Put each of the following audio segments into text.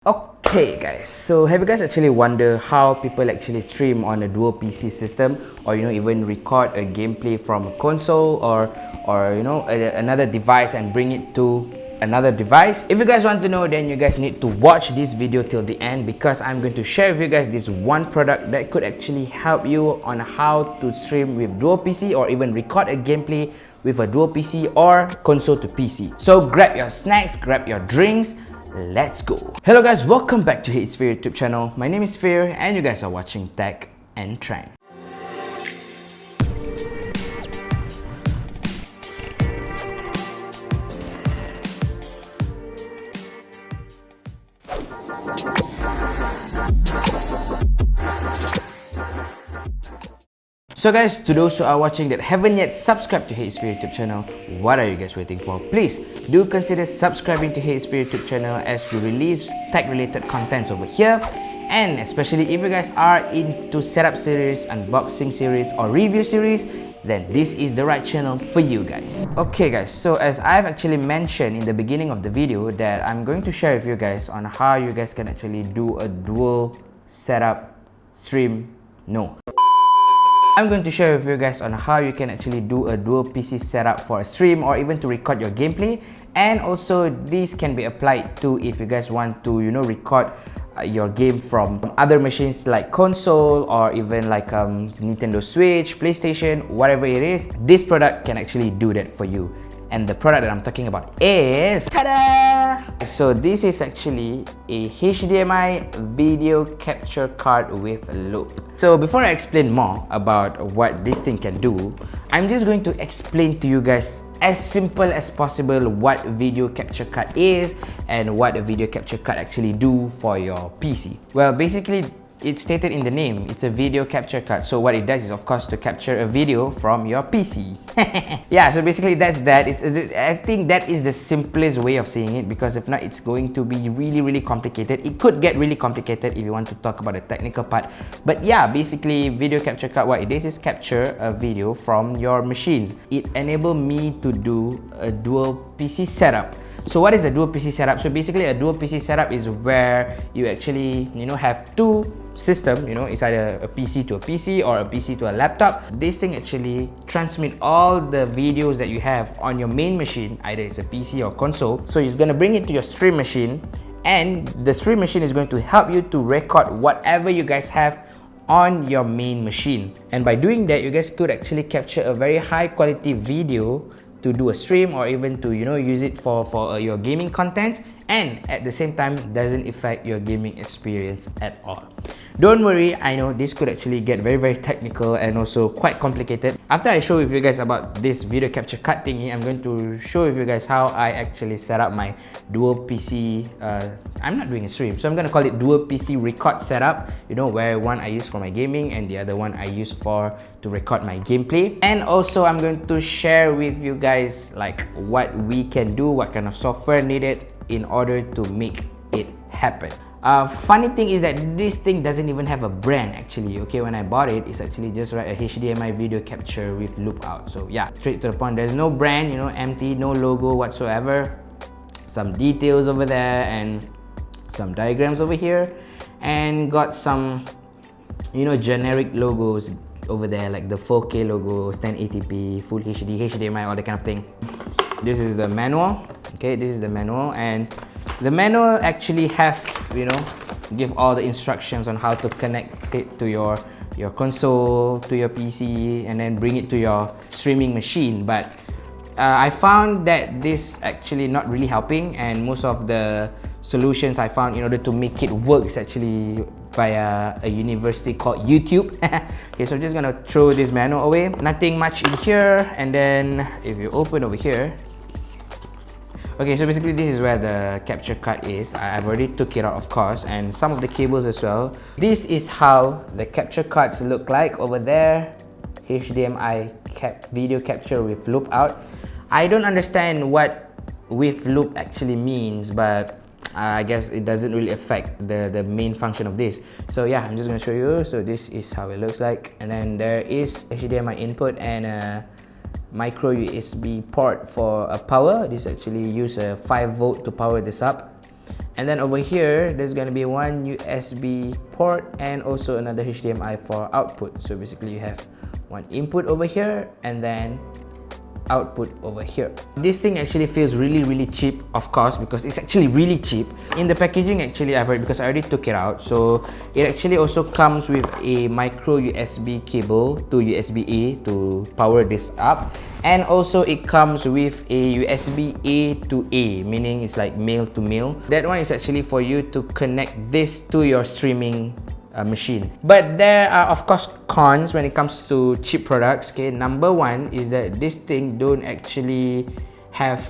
Okay guys, so have you guys actually wonder how people actually stream on a dual PC system, or even record a gameplay from a console or another device and bring it to another device? If you guys want to know, then you guys need to watch this video till the end, because I'm going to share with you guys this one product that could actually help you on how to stream with dual PC or even record a gameplay with a dual PC or console to PC. So grab your snacks, grab your drinks, let's go. Hello guys, welcome back to HeyIt'sFir YouTube channel. My name is Fir and you guys are watching Tech and Trend. So guys, to those who are watching that haven't yet subscribed to HeyIt'sFir YouTube channel, what are you guys waiting for? Please do consider subscribing to HeyIt'sFir YouTube channel, as we release tech related contents over here. And especially if you guys are into setup series, unboxing series or review series, then this is the right channel for you guys. Okay guys, so as I've actually mentioned in the beginning of the video, that I'm going to share with you guys on how you guys can actually do a dual setup stream. I'm going to share with you guys on how you can actually do a dual PC setup for a stream or even to record your gameplay. And also this can be applied to if you guys want to record your game from other machines like console or even like Nintendo Switch, PlayStation, whatever it is. This product can actually do that for you. And the product that I'm talking about is, ta-da! So this is actually a HDMI video capture card with a loop. So before I explain more about what this thing can do, I'm just going to explain to you guys as simple as possible what video capture card is and what a video capture card actually do for your PC. Well, basically, it's stated in the name, it's a video capture card. So what it does is, of course, to capture a video from your PC. Yeah, so basically that's that. I think that is the simplest way of saying it, because if not, it's going to be really complicated. It could get really complicated if you want to talk about the technical part. But yeah, basically video capture card, what it is capture a video from your machines. It enabled me to do a dual PC setup. So what is a dual PC setup? So basically a dual PC setup is where you actually have two systems, it's either a PC to a PC or a PC to a laptop. This thing actually transmit all the videos that you have on your main machine, either it's a PC or console. So it's going to bring it to your stream machine, and the stream machine is going to help you to record whatever you guys have on your main machine. And by doing that, you guys could actually capture a very high quality video to do a stream or even to use it for your gaming content, and at the same time doesn't affect your gaming experience at all. Don't worry, I know this could actually get very technical and also quite complicated. After I show with you guys about this video capture card thingy, I'm going to show with you guys how I actually set up my dual PC. I'm not doing a stream, so I'm going to call it dual PC record setup, where one I use for my gaming and the other one I use to record my gameplay. And also I'm going to share with you guys like what we can do, what kind of software needed in order to make it happen. Funny thing is that this thing doesn't even have a brand actually. Okay, when I bought it, it's actually just a HDMI video capture with loop out. So yeah, straight to the point. There's no brand, empty, no logo whatsoever. Some details over there and some diagrams over here, and got some generic logos over there, like the 4K logo, 1080p, full HD, HDMI, all that kind of thing. This is the manual. Okay, this is the manual, and the manual actually give all the instructions on how to connect it to your console, to your PC, and then bring it to your streaming machine. But I found that this actually not really helping, and most of the solutions I found in order to make it work is actually via a university called YouTube. Okay, so I'm just gonna throw this manual away. Nothing much in here. And then if you open over here, okay, so basically this is where the capture card is. I've already took it out, of course, and some of the cables as well. This is how the capture cards look like over there. HDMI video capture with loop out. I don't understand what with loop actually means, but I guess it doesn't really affect the main function of this. So yeah, I'm just going to show you. So this is how it looks like, and then there is HDMI input and a micro USB port for a power. This actually use a 5 volt to power this up. And then over here, there's gonna be one USB port and also another HDMI for output. So basically you have one input over here and then output over here. This thing actually feels really cheap, of course, because it's actually really cheap. In the packaging, actually I've heard, because I already took it out, so it actually also comes with a micro USB cable to USB-A to power this up, and also it comes with a USB-A to A, meaning it's like male to male. That one is actually for you to connect this to your streaming machine. But there are of course cons when it comes to cheap products. Okay, number one is that this thing don't actually have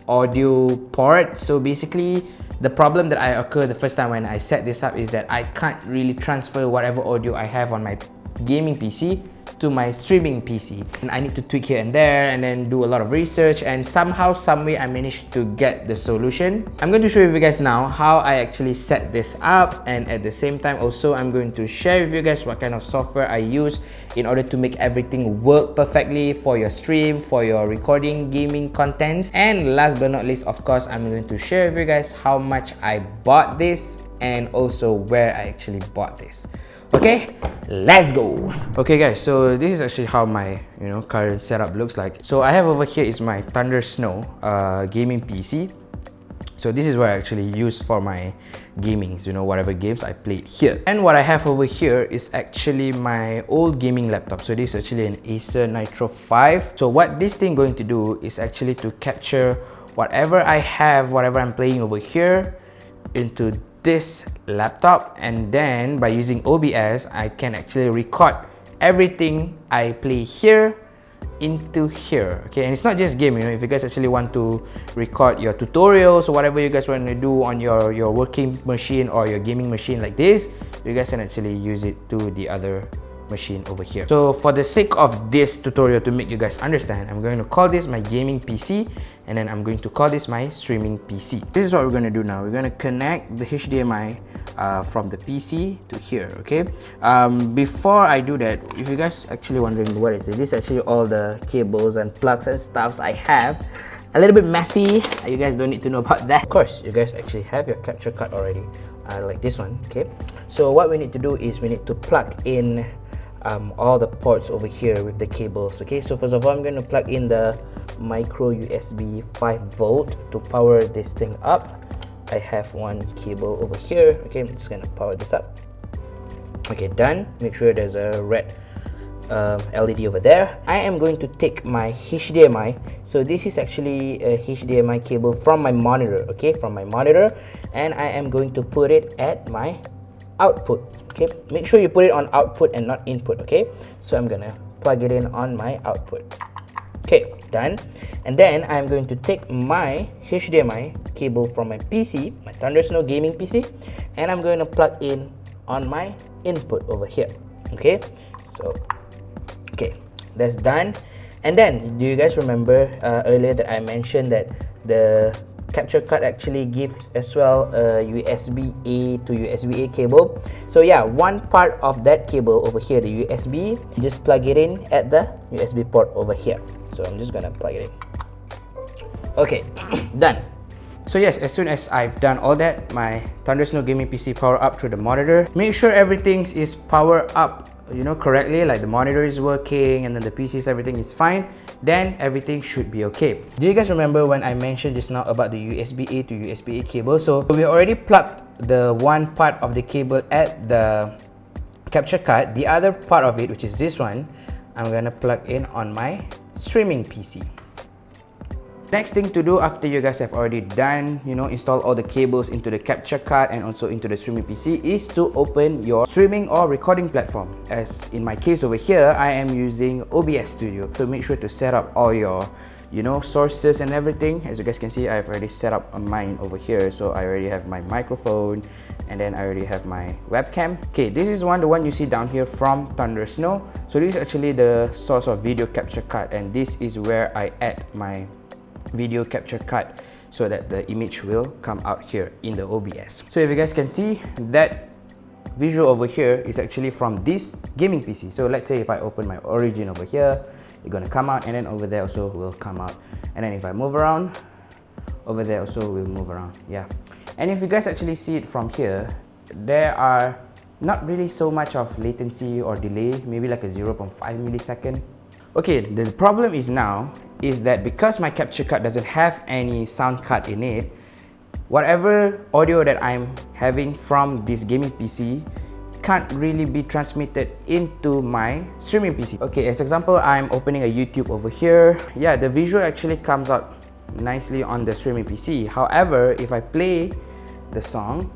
audio port. So basically the problem that occurred the first time when I set this up is that I can't really transfer whatever audio I have on my gaming PC to my streaming PC, and I need to tweak here and there and then do a lot of research, and somehow, someway I managed to get the solution. I'm going to show you guys now how I actually set this up, and at the same time also I'm going to share with you guys what kind of software I use in order to make everything work perfectly for your stream, for your recording gaming contents. And last but not least, of course, I'm going to share with you guys how much I bought this and also where I actually bought this. Okay, let's go. Okay guys, so this is actually how my current setup looks like. So I have over here is my Thunder Snow gaming PC. So this is what I actually use for my gamings, whatever games I played here. And what I have over here is actually my old gaming laptop. So this is actually an Acer Nitro 5. So what this thing going to do is actually to capture whatever I have, whatever I'm playing over here into this laptop, and then by using OBS I can actually record everything I play here into here. Okay, and it's not just game, if you guys actually want to record your tutorials or whatever you guys want to do on your working machine or your gaming machine like this, you guys can actually use it to the other machine over here. So for the sake of this tutorial, to make you guys understand, I'm going to call this my gaming PC, and then I'm going to call this my streaming PC. This is what we're going to do now. We're going to connect the HDMI from the PC to here. Okay, before I do that, if you guys actually wondering what is it, this is actually all the cables and plugs and stuffs I have. A little bit messy, you guys don't need to know about that. Of course, you guys actually have your capture card already, like this one. Okay, so what we need to do is we need to plug in all the ports over here with the cables. Okay, so first of all, I'm going to plug in the micro USB 5V to power this thing up. I have one cable over here. Okay, I'm just going to power this up. Okay, done. Make sure there's a red LED over there. I am going to take my HDMI. So this is actually a HDMI cable from my monitor. Okay, from my monitor, and I am going to put it at my output. Okay, make sure you put it on output and not input. Okay, so I'm gonna plug it in on my output. Okay, done. And then I'm going to take my HDMI cable from my PC, my Thunder Snow gaming PC, and I'm going to plug in on my input over here. Okay, so okay, that's done. And then, do you guys remember earlier that I mentioned that the capture card actually gives as well a USB-A to USB-A cable? So yeah, one part of that cable over here, the USB, you just plug it in at the USB port over here. So I'm just gonna plug it in. Okay, done. So yes, as soon as I've done all that, my Thunder Snow gaming PC power up through the monitor. Make sure everything is power up, correctly, like the monitor is working and then the PCs, everything is fine, then everything should be okay. Do you guys remember when I mentioned just now about the USB-A to USB-A cable? So we already plugged the one part of the cable at the capture card. The other part of it, which is this one, I'm gonna plug in on my streaming PC. Next thing to do after you guys have already done, install all the cables into the capture card and also into the streaming PC, is to open your streaming or recording platform. As in my case over here, I am using OBS Studio. So make sure to set up all your sources and everything. As you guys can see, I've already set up on mine over here. So I already have my microphone, and then I already have my webcam. Okay, this is the one you see down here from Thunder Snow. So this is actually the source of video capture card, and this is where I add my video capture card so that the image will come out here in the OBS. So if you guys can see, that visual over here is actually from this gaming PC. So let's say if I open my origin over here, it's gonna come out, and then over there also will come out. And then if I move around, over there also will move around. Yeah. And if you guys actually see it from here, there are not really so much of latency or delay, maybe like a 0.5 millisecond. Okay, the problem is now is that because my capture card doesn't have any sound card in it, whatever audio that I'm having from this gaming PC can't really be transmitted into my streaming PC. Okay, as example, I'm opening a YouTube over here. Yeah, the visual actually comes out nicely on the streaming PC. However, if I play the song,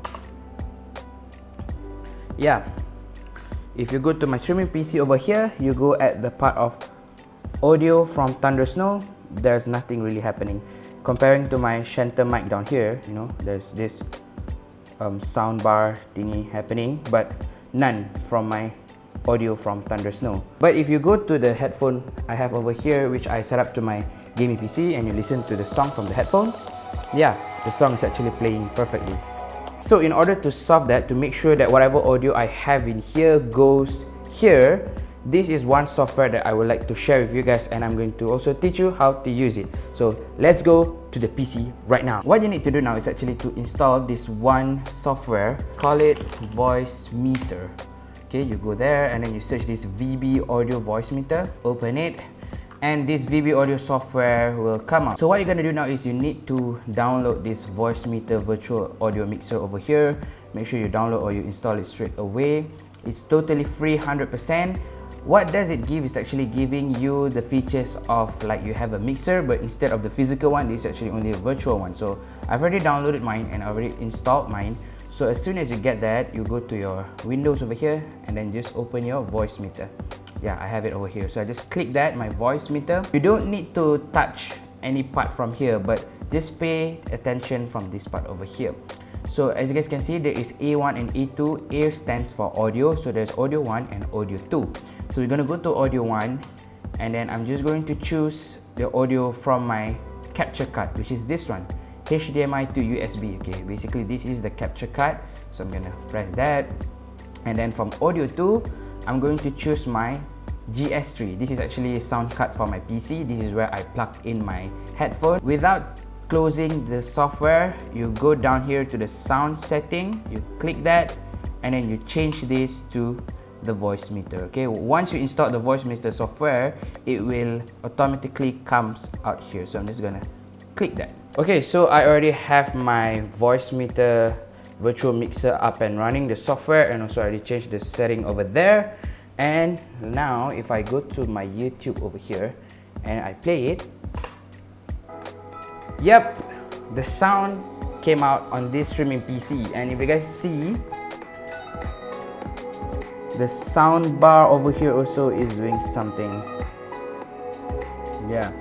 yeah, if you go to my streaming PC over here, you go at the part of audio from Thunder Snow, there's nothing really happening. Comparing to my Shanter mic down here, you know, there's this sound bar thingy happening, but none from my audio from Thunder Snow. But if you go to the headphone I have over here, which I set up to my gaming PC, and you listen to the song from the headphone, yeah, the song is actually playing perfectly. So in order to solve that, to make sure that whatever audio I have in here goes here, this is one software that I would like to share with you guys, and I'm going to also teach you how to use it. So let's go to the PC right now. What you need to do now is actually to install this one software, call it Voice Meter. Okay, you go there and then you search this VB Audio Voice Meter, open it, and this VB Audio software will come out. So what you're going to do now is you need to download this Voice Meter virtual audio mixer over here. Make sure you download or you install it straight away. It's totally free, 100%. What does it give is actually giving you the features of like you have a mixer, but instead of the physical one, this is actually only a virtual one. So I've already downloaded mine and already installed mine. So as soon as you get that, you go to your Windows over here and then just open your Voice Meter. Yeah, I have it over here. So I just click that, my Voice Meter. You don't need to touch any part from here, but just pay attention from this part over here. So as you guys can see, there is A1 and A2. A stands for audio, so there's audio 1 and audio 2. So we're going to go to audio 1, and then I'm just going to choose the audio from my capture card, which is this one, HDMI to USB. Okay, basically this is the capture card. So I'm going to press that, and then from audio 2, I'm going to choose my GS3. This is actually a sound card for my PC. This is where I plug in my headphone. Without closing the software, you go down here to the sound setting, you click that, and then you change this to the Voice Meter. Okay, once you install the Voice Meter software, it will automatically comes out here. So I'm just gonna click that. Okay, so I already have my Voice Meter virtual mixer up and running, the software, and also I already changed the setting over there. And now if I go to my YouTube over here and I play it, yep, the sound came out on this streaming PC. And if you guys see, the sound bar over here also is doing something. Yeah.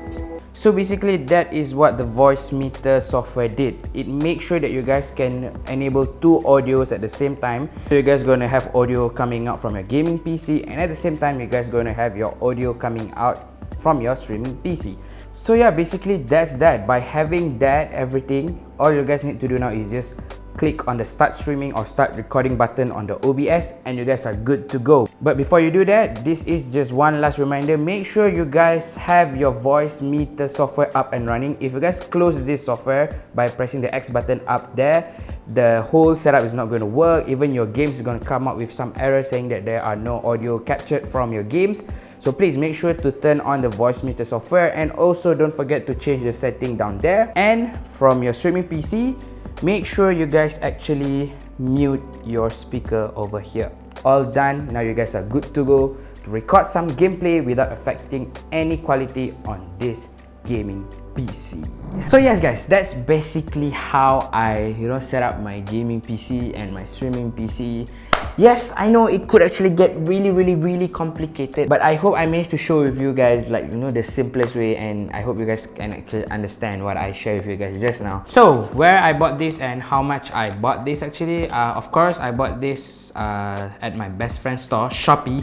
So basically that is what the Voice Meter software did. It makes sure that you guys can enable two audios at the same time. So you guys gonna have audio coming out from your gaming PC, and at the same time you guys gonna have your audio coming out from your streaming PC. So yeah, basically that's that. By having that everything, all you guys need to do now is just click on the start streaming or start recording button on the OBS, and you guys are good to go. But before you do that, this is just one last reminder. Make sure you guys have your Voice Meter software up and running. If you guys close this software by pressing the X button up there, the whole setup is not going to work. Even your games is going to come up with some error saying that there are no audio captured from your games. So please make sure to turn on the Voice Meter software, and also don't forget to change the setting down there. And from your streaming PC, make sure you guys actually mute your speaker over here. All done. Now you guys are good to go to record some gameplay without affecting any quality on this gaming PC. So yes guys, that's basically how I set up my gaming PC and my streaming PC. Yes, I know it could actually get really complicated, but I hope I managed to show with you guys like the simplest way, and I hope you guys can actually understand what I shared with you guys just now. So where I bought this and how much I bought this actually, of course I bought this at my best friend's store, Shopee,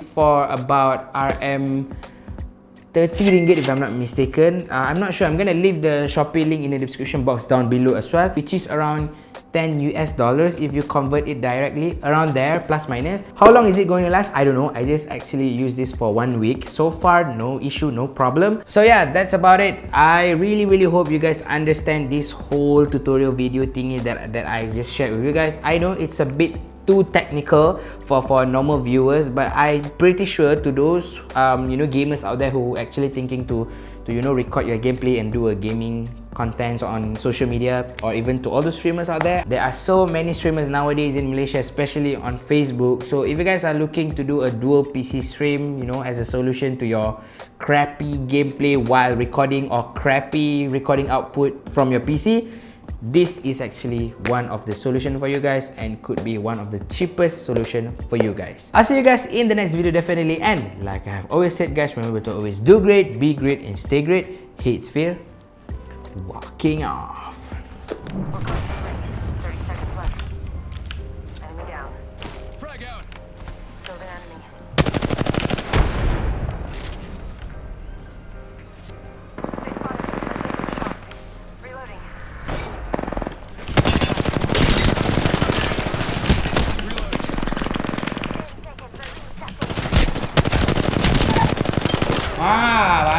for about RM 30 ringgit if I'm not mistaken. I'm not sure. I'm gonna leave the Shopee link in the description box down below as well, which is around 10 US dollars if you convert it directly, around there, plus minus. How long is it going to last? I don't know. I just actually use this for 1 week. So far, no issue, no problem. So yeah, that's about it. I really hope you guys understand this whole tutorial video thingy that I just shared with you guys. I know it's a bit too technical for normal viewers, but I'm pretty sure to those you know, gamers out there who actually thinking to you know, record your gameplay and do a gaming content on social media, or even to all the streamers out there. There are so many streamers nowadays in Malaysia, especially on Facebook. So if you guys are looking to do a dual PC stream, you know, as a solution to your crappy gameplay while recording, or crappy recording output from your PC, this is actually one of the solution for you guys, and could be one of the cheapest solution for you guys. I'll see you guys in the next video definitely, and like I have always said guys, remember to always do great, be great, and stay great. HeyIt'sFir, walking off. 30 seconds left. Enemy down. Frag out. Killed an enemy. They spotted me. I'm taking shots. Reloading.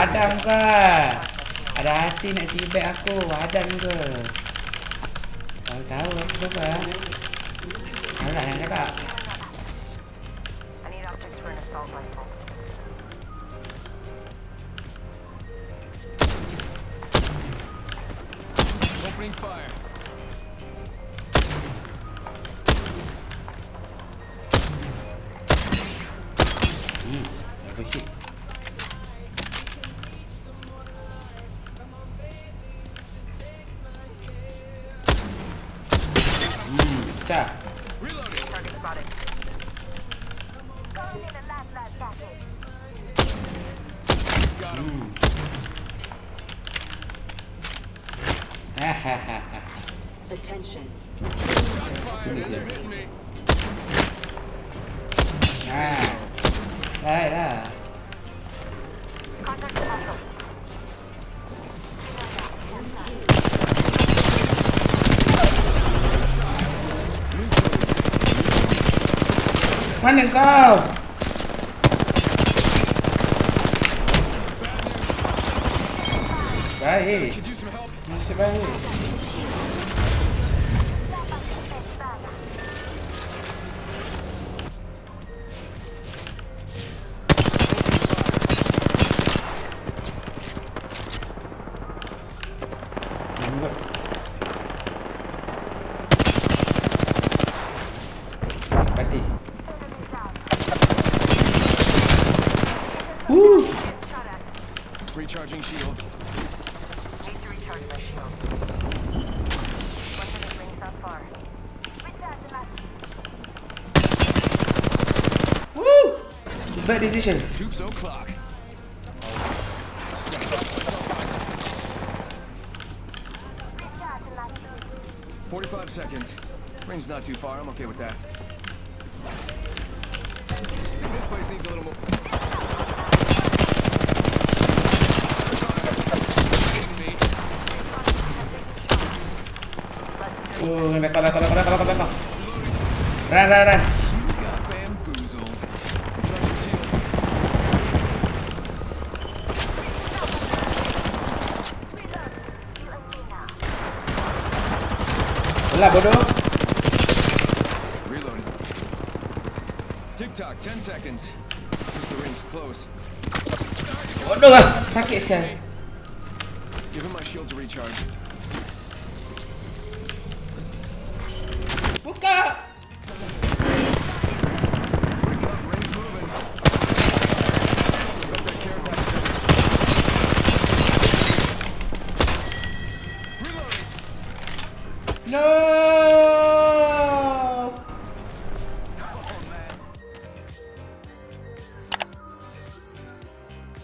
Padam ke? Ada hati nak tibet aku, padam ke? Tahu aku apa? Alah nak cakap. I need optics for an assault rifle. Opening fire. Apa shit? Pecah. Reloading. Target spotted. Got him. Attention. Shot fired. They're hitting me. Baik dah. Contact the hostile. Mana kau? Baik. Could use some help. Nasib baik. Mati. Recharging shield. Need to recharge my shield. Weapon is rings not far. Recharge the last. Woo! Bad decision. Troops o'clock. 45 seconds. Range not too far. I'm okay with that. I think this place needs a little more. Back off. Run. You got bamboozled. Recharging shield. Belah bodoh. Reloading. Tick-tock, 10 seconds. Since the ring's close. Bodoh lah. Sakit sial. Give him my shield to recharge. Buka. Ring's moving. Got that care package. Reloading. No.